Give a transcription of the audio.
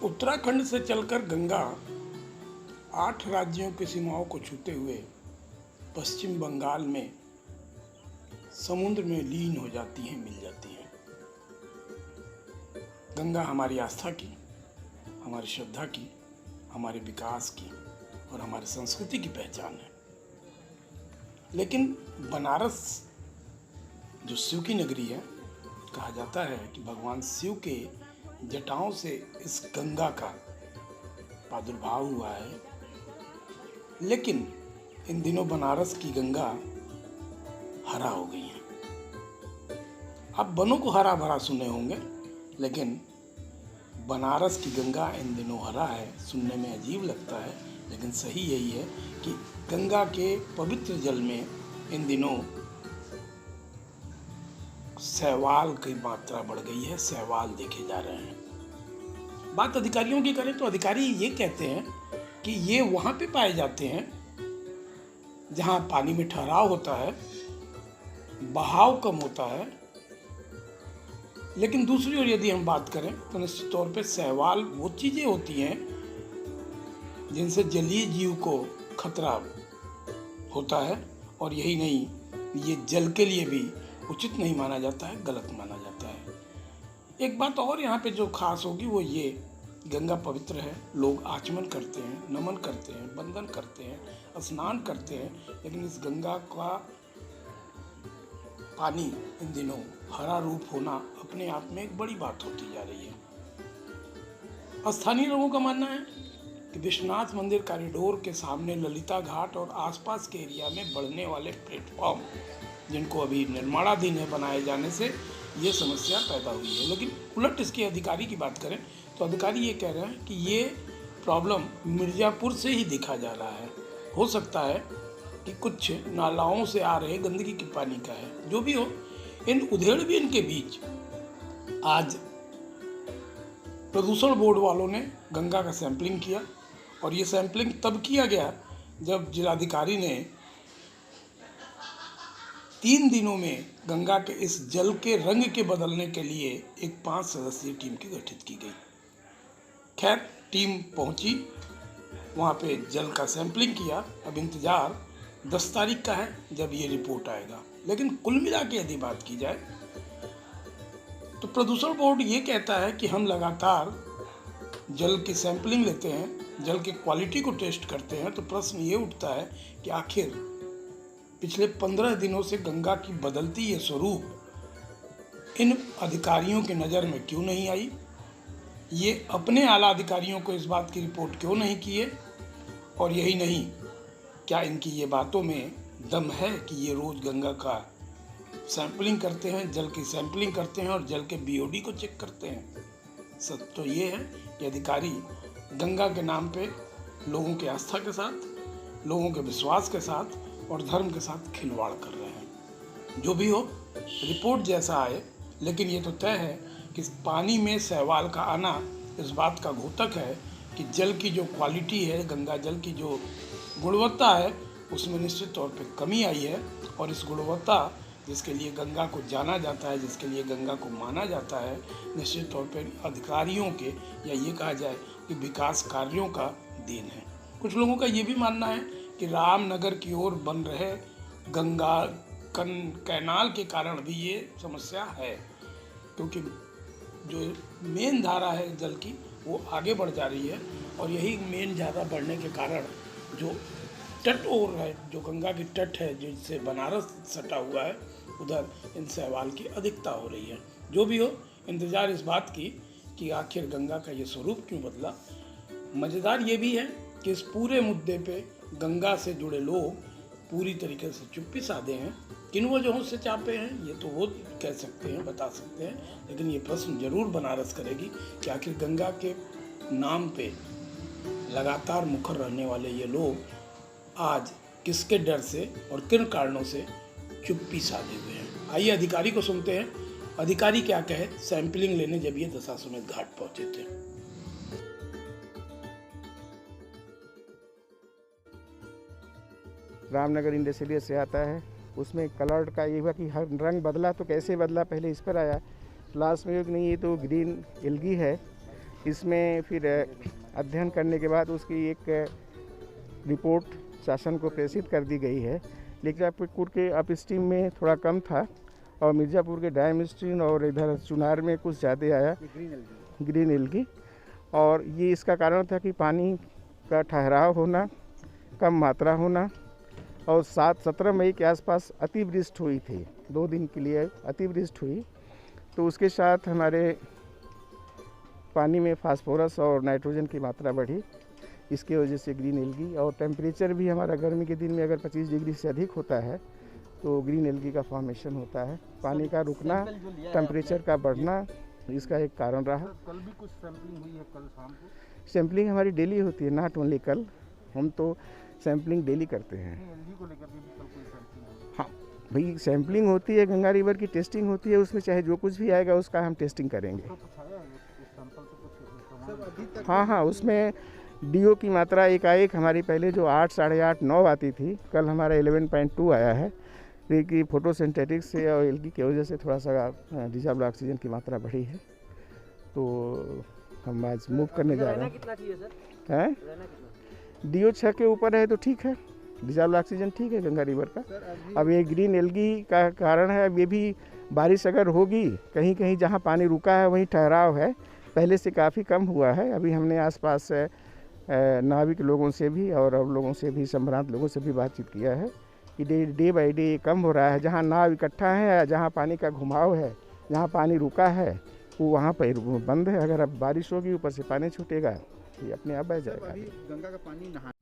उत्तराखंड से चलकर गंगा 8 राज्यों की सीमाओं को छूते हुए पश्चिम बंगाल में समुद्र में लीन हो जाती हैं, मिल जाती हैं। गंगा हमारी आस्था की, हमारी श्रद्धा की, हमारे विकास की और हमारी संस्कृति की पहचान है। लेकिन बनारस जो शिव की नगरी है, कहा जाता है कि भगवान शिव के जटाओं से इस गंगा का प्रादुर्भाव हुआ है। लेकिन इन दिनों बनारस की गंगा हरा हो गई है। आप वनों को हरा भरा सुने होंगे, लेकिन बनारस की गंगा इन दिनों हरा है। सुनने में अजीब लगता है, लेकिन सही यही है कि गंगा के पवित्र जल में इन दिनों शैवाल की मात्रा बढ़ गई है, शैवाल देखे जा रहे हैं। बात अधिकारियों की करें तो अधिकारी ये कहते हैं कि ये वहाँ पे पाए जाते हैं जहाँ पानी में ठहराव होता है, बहाव कम होता है। लेकिन दूसरी ओर यदि हम बात करें तो निश्चित तौर पे शैवाल वो चीज़ें होती हैं जिनसे जलीय जीव को खतरा होता है, और यही नहीं, ये जल के लिए भी उचित नहीं माना जाता है, गलत माना जाता है। एक बात और यहाँ पे जो खास होगी वो ये, गंगा पवित्र है, लोग आचमन करते हैं, नमन करते हैं, वंदन करते हैं, स्नान करते हैं, लेकिन इस गंगा का पानी इन दिनों हरा रूप होना अपने आप में एक बड़ी बात होती जा रही है। स्थानीय लोगों का मानना है कि विश्वनाथ मंदिर कॉरिडोर के सामने ललिता घाट और आसपास के एरिया में बढ़ने वाले प्लेटफॉर्म, जिनको अभी निर्माणाधीन है, बनाए जाने से ये समस्या पैदा हुई है। लेकिन उलट इसके अधिकारी की बात करें तो अधिकारी ये कह रहे हैं कि ये प्रॉब्लम मिर्ज़ापुर से ही देखा जा रहा है। हो सकता है कि कुछ नालाओं से आ रहे गंदगी के पानी का है। जो भी हो, इन उधेड़बुन के बीच आज प्रदूषण बोर्ड वालों ने गंगा का सैंपलिंग किया, और ये सैंपलिंग तब किया गया जब जिलाधिकारी ने 3 दिनों में गंगा के इस जल के रंग के बदलने के लिए एक 5 सदस्यीय टीम की गठित की गई। खैर, टीम पहुंची, वहाँ पे जल का सैंपलिंग किया। अब इंतज़ार 10 तारीख का है जब ये रिपोर्ट आएगा। लेकिन कुल मिला के यदि बात की जाए तो प्रदूषण बोर्ड ये कहता है कि हम लगातार जल की सैंपलिंग लेते हैं, जल की क्वालिटी को टेस्ट करते हैं। तो प्रश्न ये उठता है कि आखिर पिछले 15 दिनों से गंगा की बदलती ये स्वरूप इन अधिकारियों की नज़र में क्यों नहीं आई? ये अपने आला अधिकारियों को इस बात की रिपोर्ट क्यों नहीं किए? और यही नहीं, क्या इनकी ये बातों में दम है कि ये रोज़ गंगा का सैंपलिंग करते हैं, जल की सैंपलिंग करते हैं और जल के बीओडी को चेक करते हैं? सच तो ये है कि अधिकारी गंगा के नाम पे लोगों की आस्था के साथ, लोगों के विश्वास के साथ और धर्म के साथ खिलवाड़ कर रहे हैं। जो भी हो, रिपोर्ट जैसा आए, लेकिन ये तो तय है कि पानी में शैवाल का आना इस बात का घोतक है कि जल की जो क्वालिटी है, गंगा जल की जो गुणवत्ता है, उसमें निश्चित तौर पे कमी आई है। और इस गुणवत्ता, जिसके लिए गंगा को जाना जाता है, जिसके लिए गंगा को माना जाता है, निश्चित तौर पे अधिकारियों के, या ये कहा जाए कि विकास कार्यों का देन है। कुछ लोगों का ये भी मानना है कि रामनगर की ओर बन रहे गंगा कैनाल के कारण भी ये समस्या है, क्योंकि जो मेन धारा है जल की वो आगे बढ़ जा रही है, और यही मेन धारा बढ़ने के कारण जो तट ओर है, जो गंगा की तट है, जिससे बनारस सटा हुआ है, उधर इन शैवाल की अधिकता हो रही है। जो भी हो, इंतज़ार इस बात की कि आखिर गंगा का ये स्वरूप क्यों बदला। मज़ेदार ये भी है कि इस पूरे मुद्दे पे गंगा से जुड़े लोग पूरी तरीके से चुप्पी साधे हैं। किन वजहों से चापे हैं ये तो वो कह सकते हैं, बता सकते हैं, लेकिन ये प्रश्न जरूर बनारस करेगी कि आखिर गंगा के नाम पे लगातार मुखर रहने वाले ये लोग आज किसके डर से और किन कारणों से चुप्पी साधे हुए हैं। आइए अधिकारी को सुनते हैं, अधिकारी क्या कहे सैंपलिंग लेने जब ये दशाश्वमेध घाट पहुंचे थे। रामनगर इंडस्ट्रियल से आता है, उसमें कलर का ये हुआ कि हर रंग बदला, तो कैसे बदला, पहले इस पर आया, लास्ट में नहीं, ये तो ग्रीन एल्गी है, इसमें फिर अध्ययन करने के बाद उसकी एक रिपोर्ट शासन को प्रेषित कर दी गई है। मिर्ज़ापुर के अप स्ट्रीम में थोड़ा कम था और मिर्ज़ापुर के डाउन स्ट्रीम और इधर चुनार में कुछ ज़्यादा आया, ग्रीन एल्गी। और ये इसका कारण था कि पानी का ठहराव होना, कम मात्रा होना और 17 मई के आसपास अतिवृष्टि हुई थी। 2 दिन के लिए अतिवृष्टि हुई, तो उसके साथ हमारे पानी में फास्फोरस और नाइट्रोजन की मात्रा बढ़ी। इसके वजह से ग्रीन एल्गी, और टेम्परेचर भी हमारा गर्मी के दिन में अगर 25 डिग्री से अधिक होता है तो ग्रीन एल्गी का फॉर्मेशन होता है। पानी का रुकना, टेम्परेचर का बढ़ना इसका एक कारण रहा। कल भी कुछ सैंपलिंग हुई है, कल शाम को सैम्पलिंग हमारी डेली होती है, नॉट ओनली कल, हम तो सैम्पलिंग डेली करते हैं। एलगी को लेकर भी कल कोई सैंपलिंग हुई? हाँ भाई, सैम्पलिंग होती है, गंगा रिवर की टेस्टिंग होती है, उसमें चाहे जो कुछ भी आएगा उसका हम टेस्टिंग करेंगे। तो कुछ आया है इस सैंपल से कुछ अभी तक? हाँ, उसमें डीओ की मात्रा एकाएक हमारी पहले जो 8, साढ़े 8, 9 आती थी, कल हमारा 11.2 आया है। क्योंकि फोटोसिंथेटिक से और एल्गी की वजह से थोड़ा सा डिजॉल्व्ड ऑक्सीजन की मात्रा बढ़ी है, तो हम आज मूव करने जा रहे हैं। कितना चाहिए सर? हैं रहना कितना? डीओ 6 के ऊपर है तो ठीक है, डिजॉल्व्ड ऑक्सीजन ठीक है गंगा रिवर का। अब ये ग्रीन एल्गी का कारण है। अब ये भी बारिश अगर होगी, कहीं कहीं जहाँ पानी रुका है वहीं ठहराव है, पहले से काफ़ी कम हुआ है। अभी हमने आसपास नाविक लोगों से भी और अब लोगों से भी, संभ्रांत लोगों से भी बातचीत किया है कि डे बाई डे कम हो रहा है। जहाँ नाव इकट्ठा है, जहाँ पानी का घुमाव है, जहाँ पानी रुका है, वो वहाँ पर बंद है। अगर अब बारिश होगी, ऊपर से पानी छूटेगा, ये अपने आप बह जाएगा। अभी गंगा का पानी नहा